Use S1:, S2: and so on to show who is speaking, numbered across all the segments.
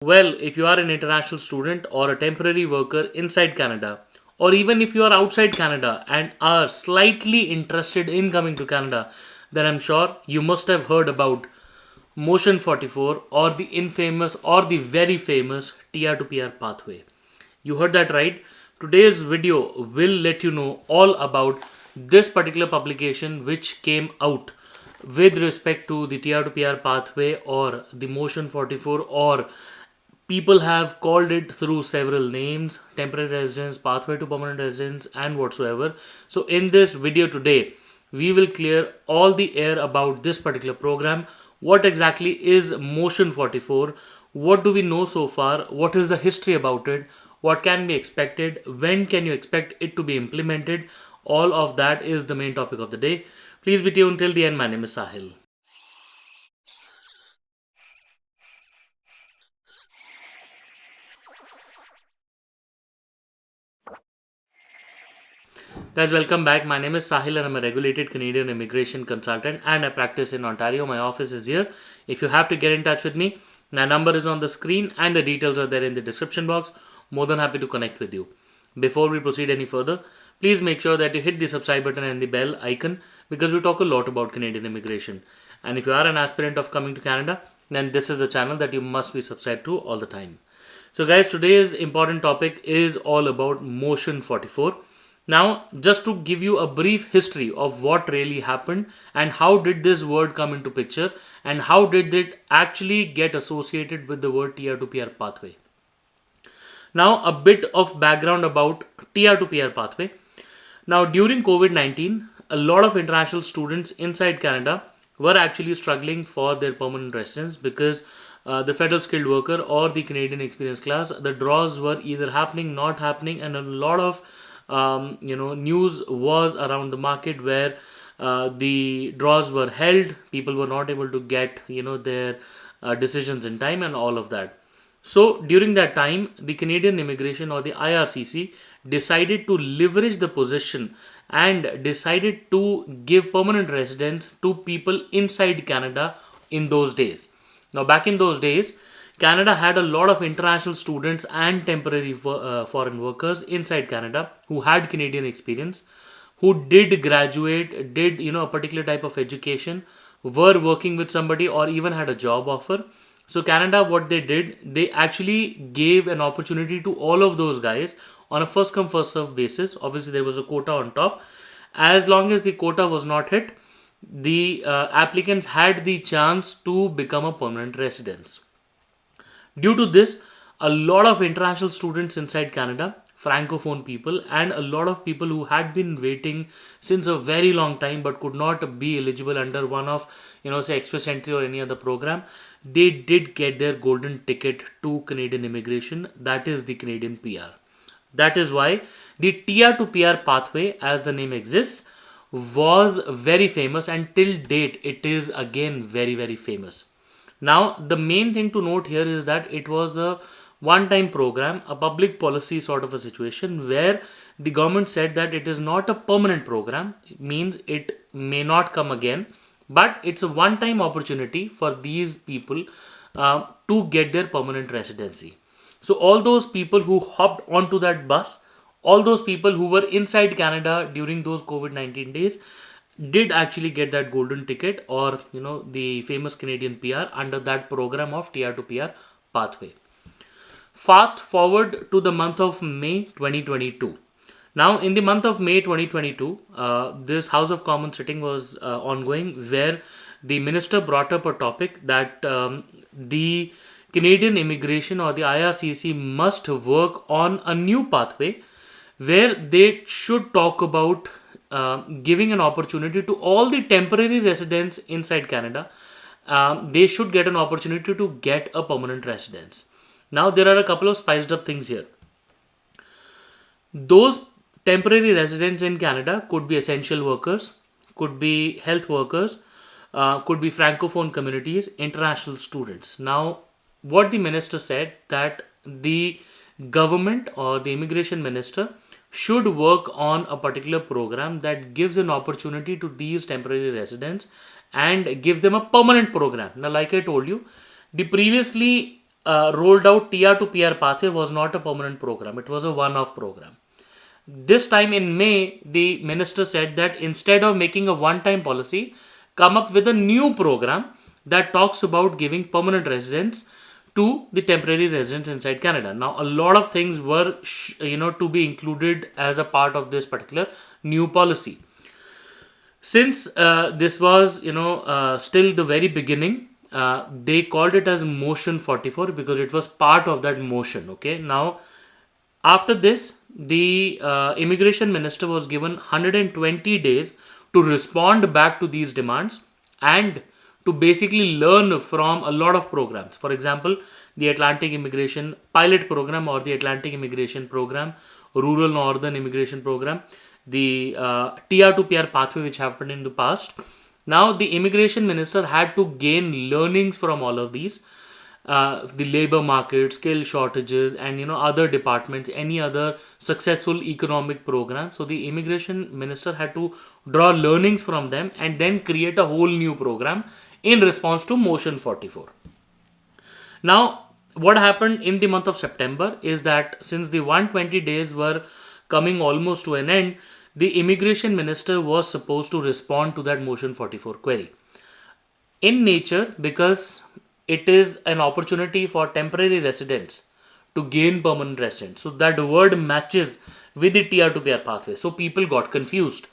S1: Well, if you are an international student or a temporary worker inside Canada, or even if you are outside Canada and are slightly interested in coming to Canada, then I'm sure you must have heard about Motion 44 or the infamous or the very famous Tr2pr Pathway. You heard that right. Today's video will let you know all about this particular publication which came out with respect to the Tr2pr pathway or the Motion 44, or people have called it through several names: temporary residence, pathway to permanent residence, and whatsoever. So in this video today, we will clear all the air about this particular program. What exactly is Motion 44? What do we know so far? What is the history about it? What can be expected? When can you expect it to be implemented? All of that is the main topic of the day. Please be tuned till the end. My name is Sahil. Guys, welcome back. My name is Sahil and I'm a regulated Canadian immigration consultant and I practice in Ontario. My office is here. If you have to get in touch with me, my number is on the screen and the details are there in the description box. More than happy to connect with you. Before we proceed any further, please make sure that you hit the subscribe button and the bell icon because we talk a lot about Canadian immigration. And if you are an aspirant of coming to Canada, then this is the channel that you must be subscribed to all the time. So guys, today's important topic is all about Motion 44. Now, just to give you a brief history of what really happened and how did this word come into picture and how did it actually get associated with the word Tr2pr pathway. Now, a bit of background about Tr2pr pathway. Now, during COVID-19, a lot of international students inside Canada were actually struggling for their permanent residence because the federal skilled worker or the Canadian experience class, the draws were either happening, not happening, and a lot of news was around the market where the draws were held, people were not able to get their decisions in time and all of that. So during that time, the Canadian Immigration or the IRCC decided to leverage the position and decided to give permanent residence to people inside Canada in those days. Now, back in those days, Canada had a lot of international students and temporary foreign workers inside Canada who had Canadian experience, who did graduate, did a particular type of education, were working with somebody, or even had a job offer. So Canada, what they did, they actually gave an opportunity to all of those guys on a first come first serve basis. Obviously, there was a quota on top. As long as the quota was not hit, the applicants had the chance to become a permanent residence. Due to this, a lot of international students inside Canada, francophone people, and a lot of people who had been waiting since a very long time but could not be eligible under one of, say Express Entry or any other program, they did get their golden ticket to Canadian immigration. That is the Canadian PR. That is why the Tr2pr pathway, as the name exists, was very famous, and till date it is again very, very famous. Now, the main thing to note here is that it was a one time program, a public policy sort of a situation where the government said that it is not a permanent program. It means it may not come again, but it's a one time opportunity for these people to get their permanent residency. So, all those people who hopped onto that bus, all those people who were inside Canada during those COVID-19 days, did actually get that golden ticket or the famous Canadian PR under that program of Tr2pr pathway. Fast forward to the month of May 2022. Now, in the month of May 2022, this House of Commons sitting was ongoing, where the minister brought up a topic that the Canadian immigration or the IRCC must work on a new pathway where they should talk about giving an opportunity to all the temporary residents inside Canada. They should get an opportunity to get a permanent residence. Now, there are a couple of spiced up things here. Those temporary residents in Canada could be essential workers, could be health workers, could be francophone communities, international students. Now, what the minister said that the government or the immigration minister should work on a particular program that gives an opportunity to these temporary residents and gives them a permanent program. Now, like I told you, the previously rolled out Tr2pr Pathway was not a permanent program. It was a one-off program. This time in May, the minister said that instead of making a one-time policy, come up with a new program that talks about giving permanent residence to the temporary residents inside Canada. Now, a lot of things were, to be included as a part of this particular new policy. Since this was, still the very beginning, they called it as Motion 44 because it was part of that motion. Okay, now after this, the immigration minister was given 120 days to respond back to these demands and to basically learn from a lot of programs. For example, the Atlantic Immigration Pilot Program or the Atlantic Immigration Program, Rural Northern Immigration Program, the Tr2pr Pathway, which happened in the past. Now, the immigration minister had to gain learnings from all of these, the labor market, skill shortages, and other departments, any other successful economic program. So the immigration minister had to draw learnings from them and then create a whole new program in response to Motion 44. Now, what happened in the month of September is that since the 120 days were coming almost to an end, the immigration minister was supposed to respond to that Motion 44 query. In nature, because it is an opportunity for temporary residents to gain permanent residence. So that word matches with the Tr2pr pathway. So people got confused.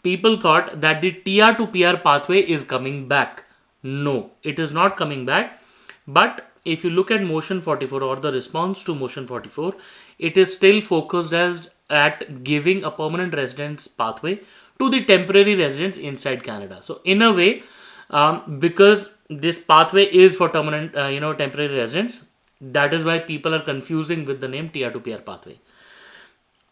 S1: People thought that the Tr2pr pathway is coming back. No, it is not coming back. But if you look at Motion 44 or the response to Motion 44, it is still focused at giving a permanent residence pathway to the temporary residents inside Canada. So in a way, because this pathway is for permanent, temporary residents, that is why people are confusing with the name Tr2pr pathway.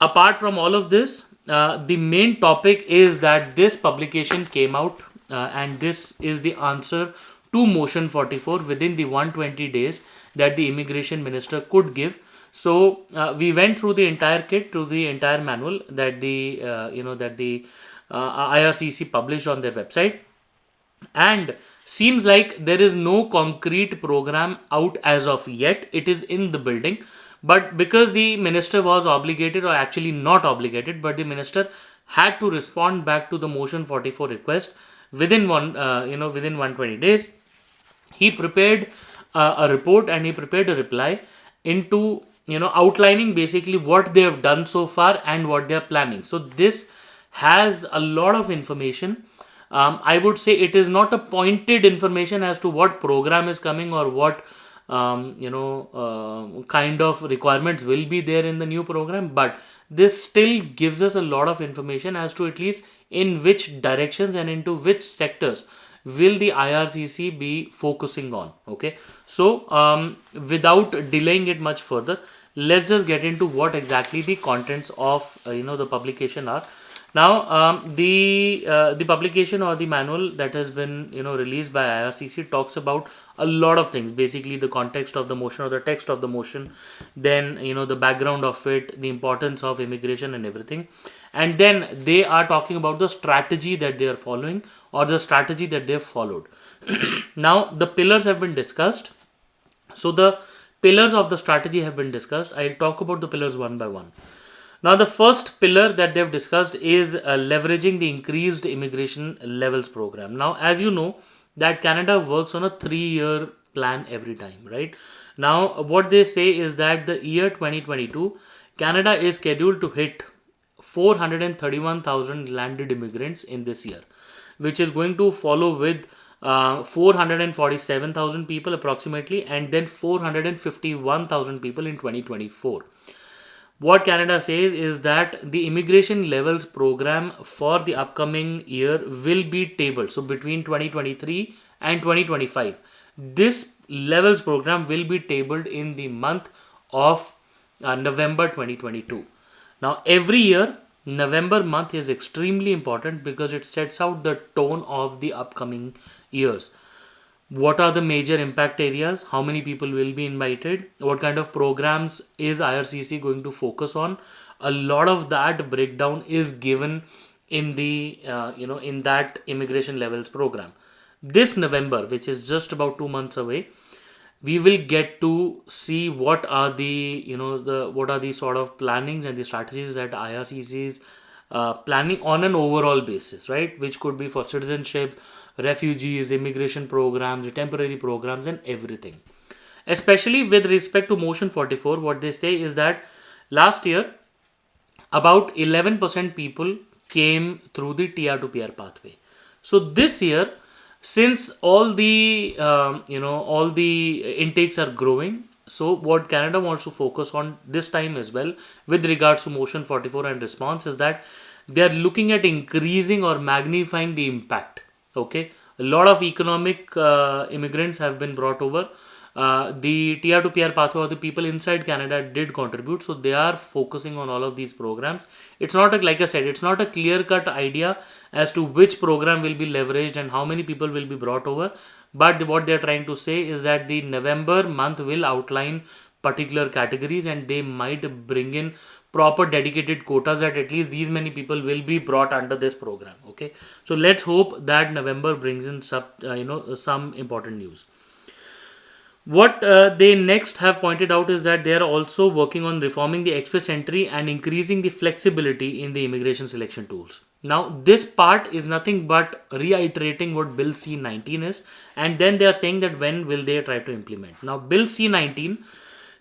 S1: Apart from all of this, the main topic is that this publication came out and this is the answer to Motion 44 within the 120 days that the immigration minister could give. So we went through the entire kit, through the entire manual that the IRCC published on their website, and seems like there is no concrete program out as of yet. It is in the building, but because the minister was obligated, or actually not obligated, but the minister had to respond back to the Motion 44 request within within 120 days, he prepared a report and he prepared a reply into outlining basically what they have done so far and what they are planning. So this has a lot of information. I would say it is not a pointed information as to what program is coming or what kind of requirements will be there in the new program, but this still gives us a lot of information as to at least in which directions and into which sectors will the IRCC be focusing on. Okay, so without delaying it much further, let's just get into what exactly the contents of the publication are. Now, the publication or the manual that has been released by IRCC talks about a lot of things. Basically, the context of the motion or the text of the motion, then the background of it, the importance of immigration and everything, and then they are talking about the strategy that they are following or the strategy that they have followed. Now, the pillars have been discussed. So the pillars of the strategy have been discussed. I'll talk about the pillars one by one. Now, the first pillar that they've discussed is leveraging the increased immigration levels program. Now, as you know, that Canada works on a 3-year plan every time, right? Now, what they say is that the year 2022, Canada is scheduled to hit 431,000 landed immigrants in this year, which is going to follow with 447,000 people approximately, and then 451,000 people in 2024. What Canada says is that the immigration levels program for the upcoming year will be tabled. So between 2023 and 2025, this levels program will be tabled in the month of November 2022. Now, every year, November month is extremely important because it sets out the tone of the upcoming years. What are the major impact areas? How many people will be invited? What kind of programs is IRCC going to focus on? A lot of that breakdown is given in the in that immigration levels program. This November, which is just about 2 months away, we will get to see what are the what are the sort of plannings and the strategies that IRCC is planning on an overall basis, right? Which could be for citizenship, refugees, immigration programs, temporary programs, and everything. Especially with respect to Motion 44, what they say is that last year about 11% people came through the Tr2pr pathway. So this year, since all the all the intakes are growing, so what Canada wants to focus on this time as well with regards to Motion 44 and response is that they are looking at increasing or magnifying the impact. Okay, a lot of economic immigrants have been brought over. The Tr2pr pathway or the people inside Canada did contribute, so they are focusing on all of these programs. It's not like I said, it's not a clear cut idea as to which program will be leveraged and how many people will be brought over. But what they're trying to say is that the November month will outline particular categories and they might bring in proper dedicated quotas that at least these many people will be brought under this program. Okay, so let's hope that November brings in some important news. What they next have pointed out is that they are also working on reforming the express entry and increasing the flexibility in the immigration selection tools. Now, this part is nothing but reiterating what Bill C-19 is, and then they are saying that when will they try to implement. Now, Bill C-19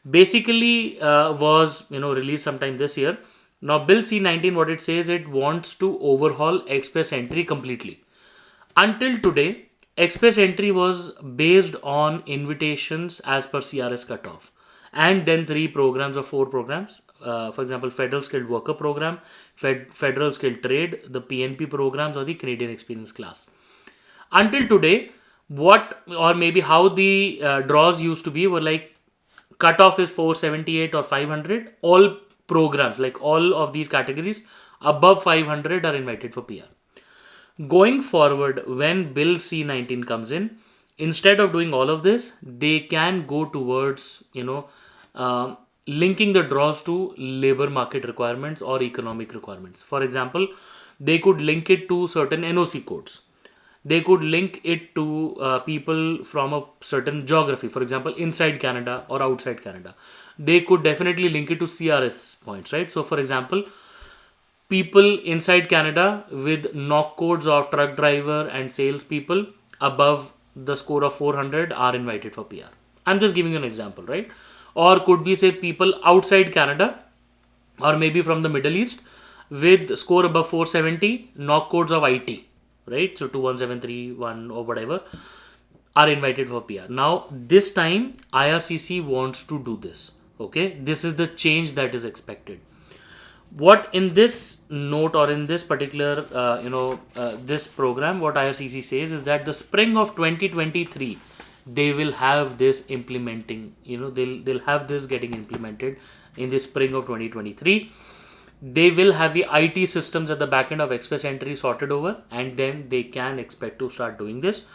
S1: basically was released sometime this year. Now, Bill C-19, what it says, it wants to overhaul express entry completely. Until today, express entry was based on invitations as per CRS cutoff, and then 4 programs. For example, Federal Skilled Worker Program, Federal Skilled Trade, the PNP programs, or the Canadian Experience Class. Until today, what or maybe how the draws used to be were like cutoff is 478 or 500. All programs, like all of these categories above 500 are invited for PR. Going forward, when Bill C-19 comes in, instead of doing all of this, they can go towards, linking the draws to labor market requirements or economic requirements. For example, they could link it to certain NOC codes. They could link it to people from a certain geography, for example, inside Canada or outside Canada. They could definitely link it to CRS points, right? So, for example, people inside Canada with knock codes of truck driver and sales people above the score of 400 are invited for PR. I'm just giving you an example, right? Or could be say people outside Canada or maybe from the Middle East with score above 470, knock codes of IT, right? So 21731 or whatever are invited for PR. Now this time IRCC wants to do this. Okay, this is the change that is expected. What in this note or in this particular this program, what IRCC says is that the spring of 2023 they will have this implementing, they'll have this getting implemented in the spring of 2023. They will have the IT systems at the back end of express entry sorted over, and then they can expect to start doing this.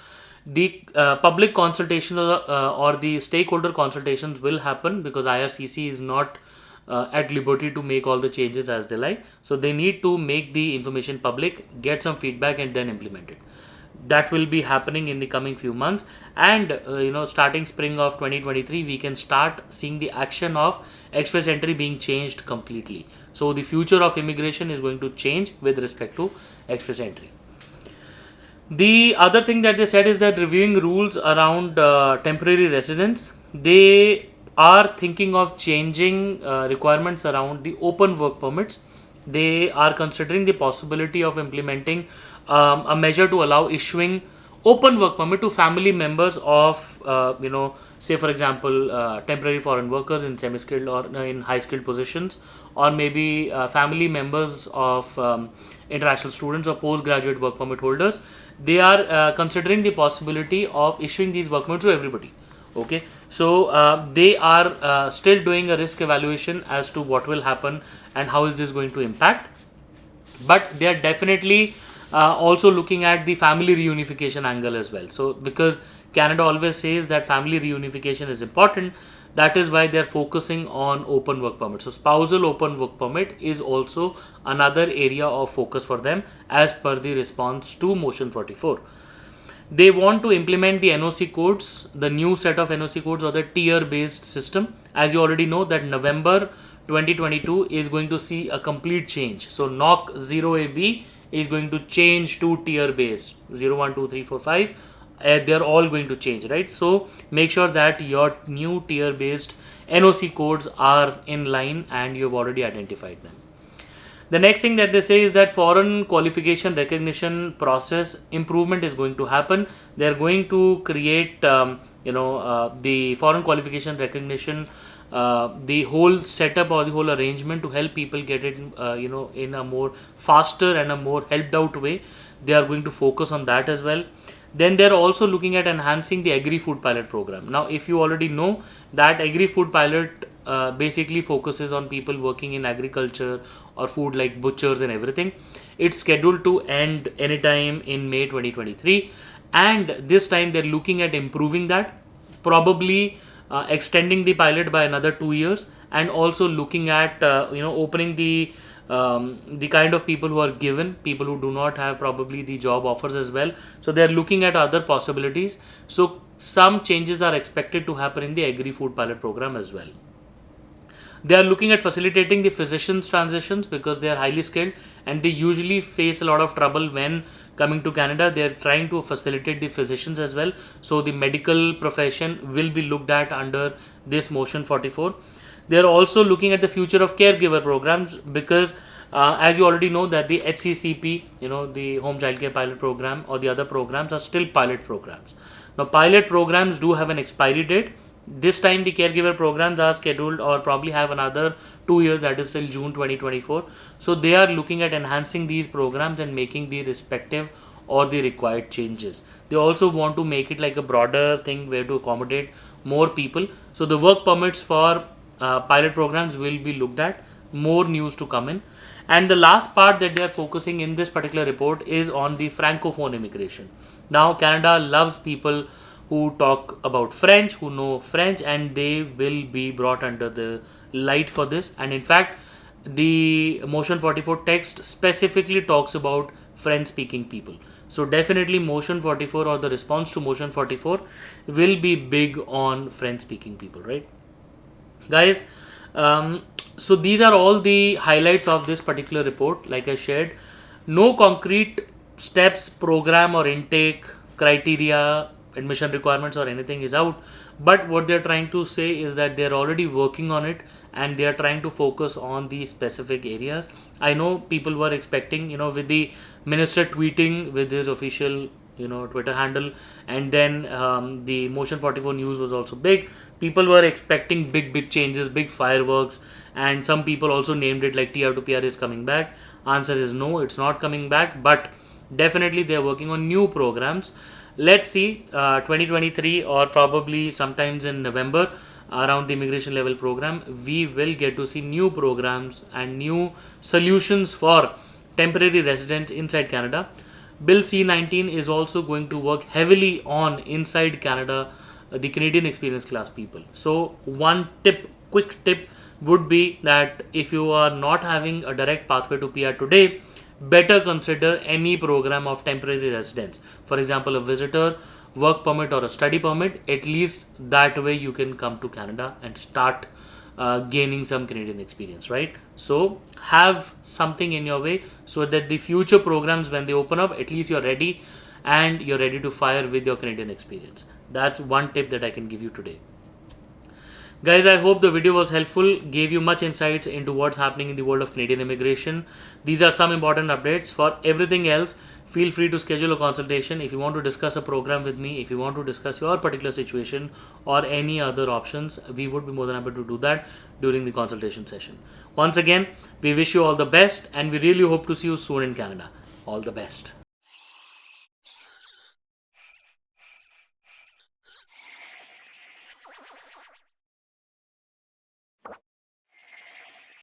S1: The public consultation or the stakeholder consultations will happen because IRCC is not at liberty to make all the changes as they like. So they need to make the information public, get some feedback, and then implement it. That will be happening in the coming few months, and starting spring of 2023 we can start seeing the action of express entry being changed completely. So the future of immigration is going to change with respect to express entry. The other thing that they said is that reviewing rules around temporary residence, they are thinking of changing requirements around the open work permits. They are considering the possibility of implementing a measure to allow issuing open work permit to family members of say for example temporary foreign workers in semi-skilled or in high-skilled positions, or maybe family members of international students or postgraduate work permit holders. They are considering the possibility of issuing these work permits to everybody. Okay, so they are still doing a risk evaluation as to what will happen and how is this going to impact, but they are definitely also looking at the family reunification angle as well. So because Canada always says that family reunification is important, that is why they are focusing on open work permit. So spousal open work permit is also another area of focus for them as per the response to Motion 44. They want to implement the NOC codes, the new set of NOC codes or the tier based system. As you already know that November 2022 is going to see a complete change. So NOC 0AB is going to change to tier based 0, 1, 2, 3, 4, 5. They're all going to change, right? So make sure that your new tier based NOC codes are in line and you've already identified them. The next thing that they say is that foreign qualification recognition process improvement is going to happen. They're going to create, the foreign qualification recognition, the whole setup or the whole arrangement to help people get it, in a more faster and a more helped out way. They are going to focus on that as well. Then they're also looking at enhancing the Agri-Food pilot program. Now, if you already know that Agri-Food pilot basically focuses on people working in agriculture or food like butchers and everything. It's scheduled to end anytime in May 2023, and this time they're looking at improving that, probably extending the pilot by another 2 years, and also looking at opening the kind of people who are given, people who do not have probably the job offers as well. So they're looking at other possibilities. So some changes are expected to happen in the Agri-Food pilot program as well. They are looking at facilitating the physicians transitions because they are highly skilled and they usually face a lot of trouble when coming to Canada. They are trying to facilitate the physicians as well. So the medical profession will be looked at under this motion 44. They are also looking at the future of caregiver programs because as you already know that the HCCP, the Home Child Care Pilot Program or the other programs are still pilot programs. Now pilot programs do have an expiry date. This time the caregiver programs are scheduled or probably have another 2 years, that is till June 2024. So they are looking at enhancing these programs and making the respective or the required changes. They also want to make it like a broader thing where to accommodate more people. So the work permits for pilot programs will be looked at. More news to come in. And the last part that they are focusing in this particular report is on the francophone immigration. Now Canada loves people who talk about French, who know French, and they will be brought under the light for this. And in fact, the motion 44 text specifically talks about French speaking people. So definitely motion 44 or the response to motion 44 will be big on French speaking people, right? Guys, so these are all the highlights of this particular report. Like I shared, no concrete steps, program or intake criteria, admission requirements or anything is out, but what they're trying to say is that they're already working on it and they are trying to focus on these specific areas. I know people were expecting, with the minister tweeting with his official Twitter handle, and then the motion 44 news was also big. People were expecting big changes, big fireworks, and some people also named it like Tr2pr is coming back. Answer is no, it's not coming back, but definitely they're working on new programs. Let's see 2023 or probably sometimes in November around the immigration level program, we will get to see new programs and new solutions for temporary residents inside Canada. Bill C-19 is also going to work heavily on inside Canada, the Canadian experience class people. So one quick tip would be that if you are not having a direct pathway to PR today, better consider any program of temporary residence. For example, a visitor, work permit or a study permit. At least that way you can come to Canada and start gaining some Canadian experience, right? So have something in your way so that the future programs, when they open up, at least you're ready and you're ready to fire with your Canadian experience. That's one tip that I can give you today. Guys, I hope the video was helpful, gave you much insights into what's happening in the world of Canadian immigration. These are some important updates. For everything else, feel free to schedule a consultation. If you want to discuss a program with me, if you want to discuss your particular situation or any other options, we would be more than happy to do that during the consultation session. Once again, we wish you all the best and we really hope to see you soon in Canada. All the best.